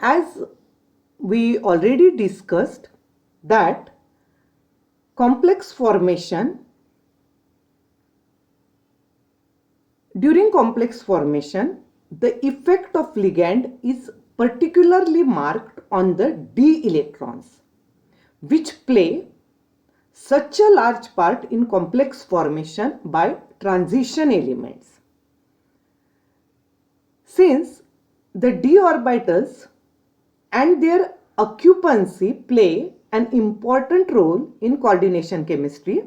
as we already discussed that during complex formation, the effect of ligand is particularly marked on the d electrons, which play such a large part in complex formation by transition elements. Since the d orbitals and their occupancy play an important role in coordination chemistry,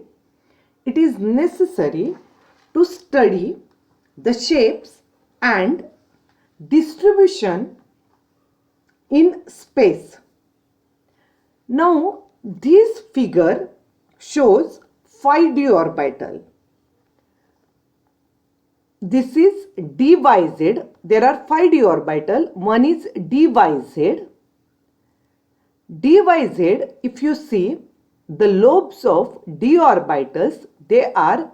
it is necessary to study the shapes and distribution in space. Now, this figure shows 5d orbital. This is dyz. There are 5d orbital. One is dyz. Dyz, if you see the lobes of d orbitals, they are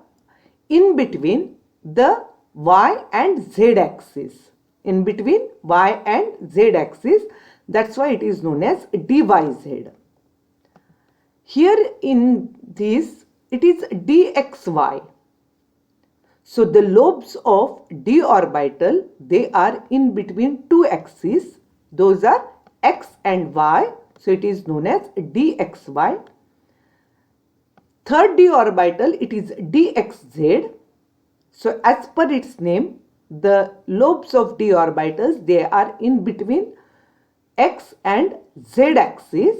in between the y and z axis. In between y and z axis. That's why it is known as dyz. Here in this, it is dxy. So the lobes of d orbital, they are in between two axes. Those are x and y. So it is known as dxy. Third d orbital, it is dxz. So as per its name, the lobes of d orbitals, they are in between x and z axis.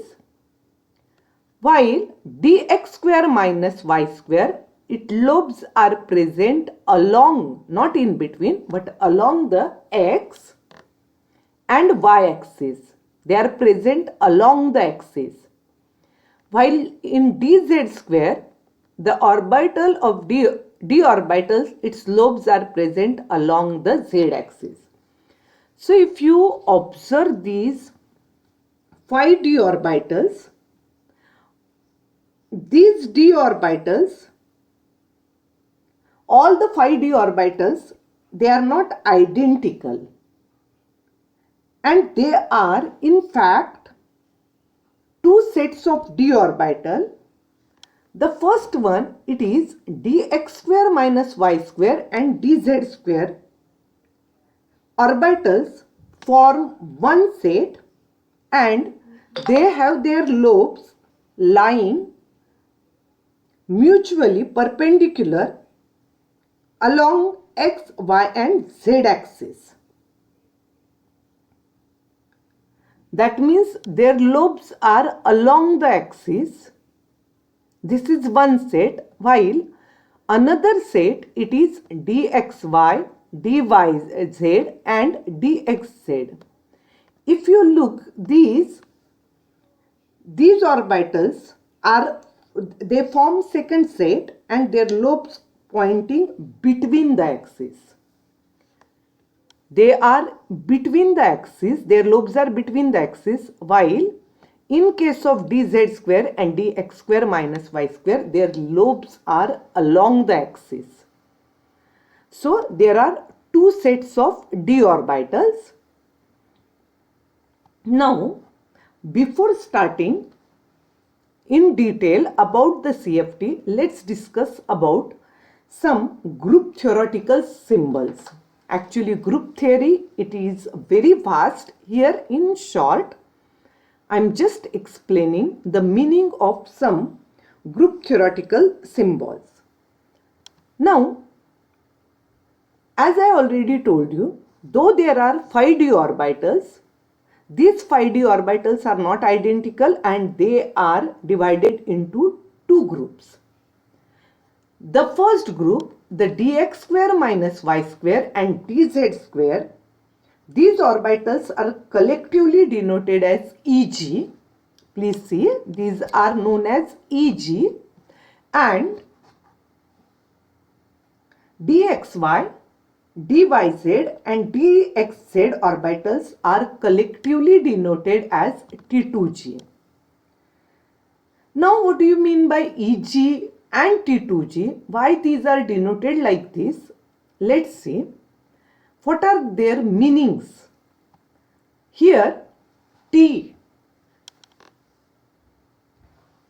While dx square minus y square, its lobes are present along, not in between, but along the x and y axis. They are present along the axis. While in dz square, the orbital of d orbitals, its lobes are present along the z axis. So if you observe these 5d orbitals, these d orbitals, all the 5d orbitals, they are not identical, and they are in fact two sets of d orbital. The first one, it is dx square minus y square and dz square orbitals form one set, and they have their lobes lying mutually perpendicular along x, y and z axis. That means their lobes are along the axis. This is one set, while another set, it is dxy, dyz and dxz. If you look, these orbitals are, they form second set and their lobes pointing between the axes. They are between the axis, their lobes are between the axis, while in case of dz square and dx square minus y square, their lobes are along the axis. So there are two sets of d orbitals. Now, before starting in detail about the CFT, let's discuss about some group theoretical symbols. Actually, group theory, it is very vast. Here in short, I am just explaining the meaning of some group theoretical symbols. Now, as I already told you, though there are 5d orbitals, these 5d orbitals are not identical and they are divided into two groups. The first group, the dx square minus y square and dz square, these orbitals are collectively denoted as Eg. Please see, these are known as Eg, and dxy, dyz and dxz orbitals are collectively denoted as T2g. Now, what do you mean by Eg and T2g? Why these are denoted like this? Let's see. What are their meanings? Here, T.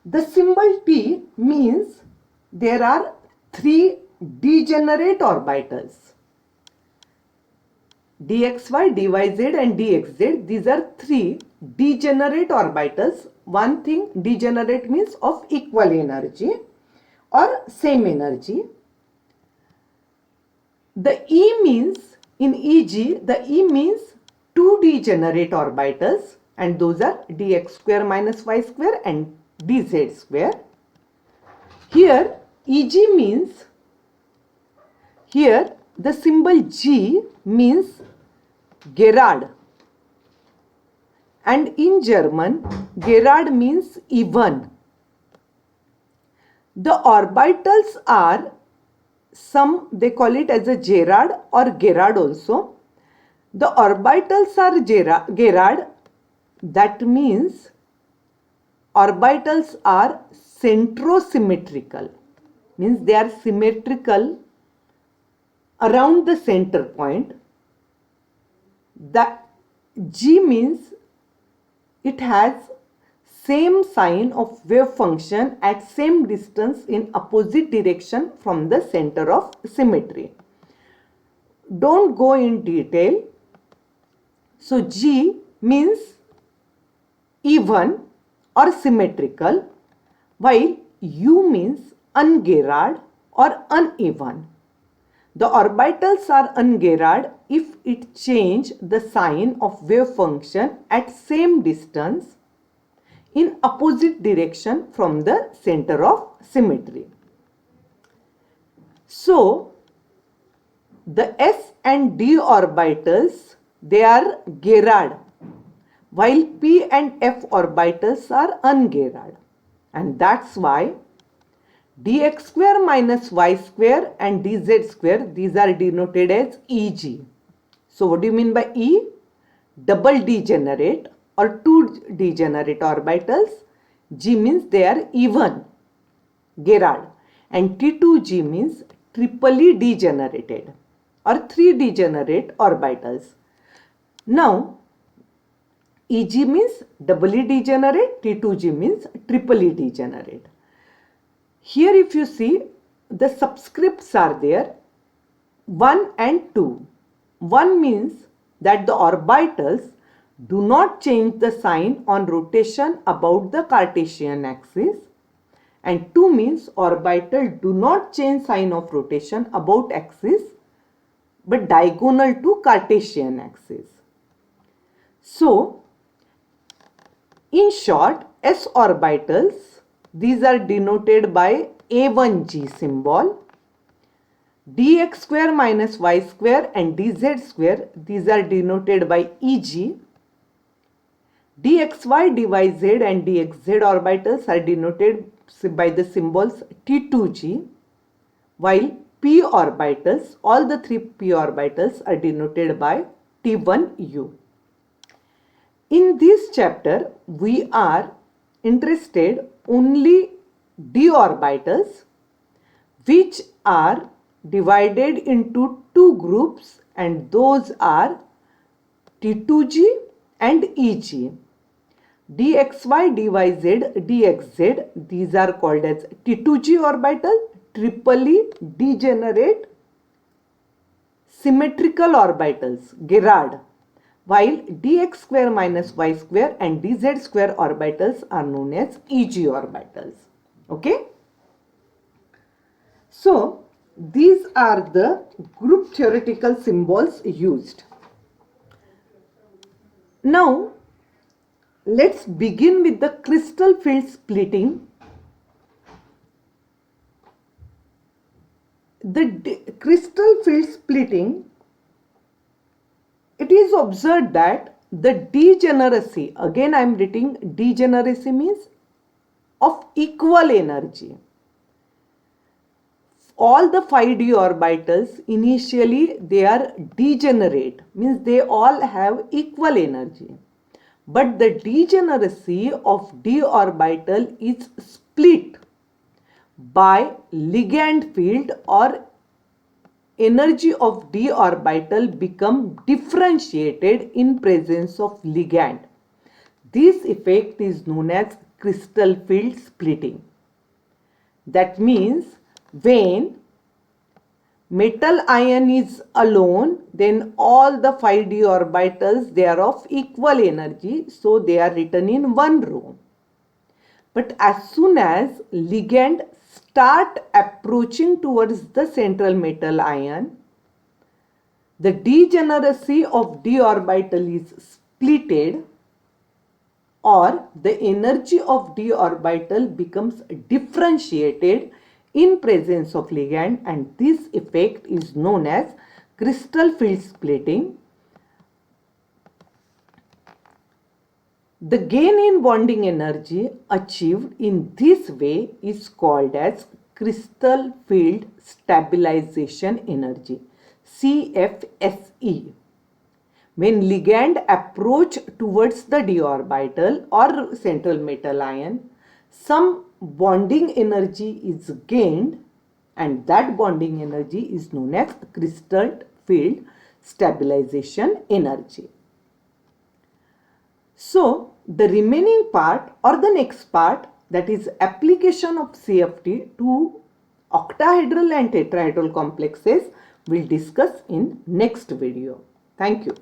The symbol T means there are three degenerate orbitals. dxy, dyz and dxz. These are three degenerate orbitals. One thing, degenerate means of equal energy or same energy. The E means, in EG, the E means two degenerate orbitals, and those are dx square minus y square and dz square. Here EG means, here the symbol G means Gerard, and in German Gerard means even. The orbitals are, some they call it as a Gerard or Gerard also. The orbitals are Gerard, that means orbitals are centrosymmetrical, means they are symmetrical around the center point. The G means it has same sign of wave function at same distance in opposite direction from the center of symmetry. Don't go in detail. So G means even or symmetrical, while U means ungerard or uneven. The orbitals are ungerard if it change the sign of wave function at same distance in opposite direction from the center of symmetry. So the S and D orbitals, they are gerard, while P and F orbitals are ungerard, and that's why dx square minus y square and dz square, these are denoted as EG. So what do you mean by E? Double degenerate or two degenerate orbitals. G means they are even, Gerard, and T2G means triply degenerated or three degenerate orbitals. Now EG means doubly degenerate, T2G means triply degenerate. Here if you see, the subscripts are there, 1 and 2. 1 means that the orbitals do not change the sign on rotation about the Cartesian axis, and 2 means orbital do not change sign of rotation about axis but diagonal to Cartesian axis. So in short, S orbitals, these are denoted by A1G symbol. dx square minus y square and dz square, these are denoted by EG. dxy, dyz and dxz orbitals are denoted by the symbols T2G, while p orbitals, all the three p orbitals are denoted by T1U. In this chapter, we are interested only d orbitals, which are divided into two groups, and those are T2G and EG. dxy, dyz, dxz, these are called as T2G orbital, triply degenerate symmetrical orbitals, Gerard, while dx square minus y square and dz square orbitals are known as EG orbitals. Okay. So these are the group theoretical symbols used. Now let's begin with the crystal field splitting. The crystal field splitting, it is observed that the degeneracy, again I am writing degeneracy means of equal energy. All the 5d orbitals initially they are degenerate, means they all have equal energy. But the degeneracy of d orbital is split by ligand field, or energy of d orbital become differentiated in presence of ligand. This effect is known as crystal field splitting. That means when metal ion is alone, then all the 5d orbitals, they are of equal energy, so they are written in one row. But as soon as ligand start approaching towards the central metal ion, the degeneracy of d orbital is splitted, or the energy of d orbital becomes differentiated in presence of ligand, and this effect is known as crystal field splitting. The gain in bonding energy achieved in this way is called as crystal field stabilization energy, CFSE. When ligand approach towards the d orbital or central metal ion, some bonding energy is gained, and that bonding energy is known as crystal field stabilization energy. So the remaining part, or the next part, that is application of CFT to octahedral and tetrahedral complexes, we'll discuss in next video. Thank you.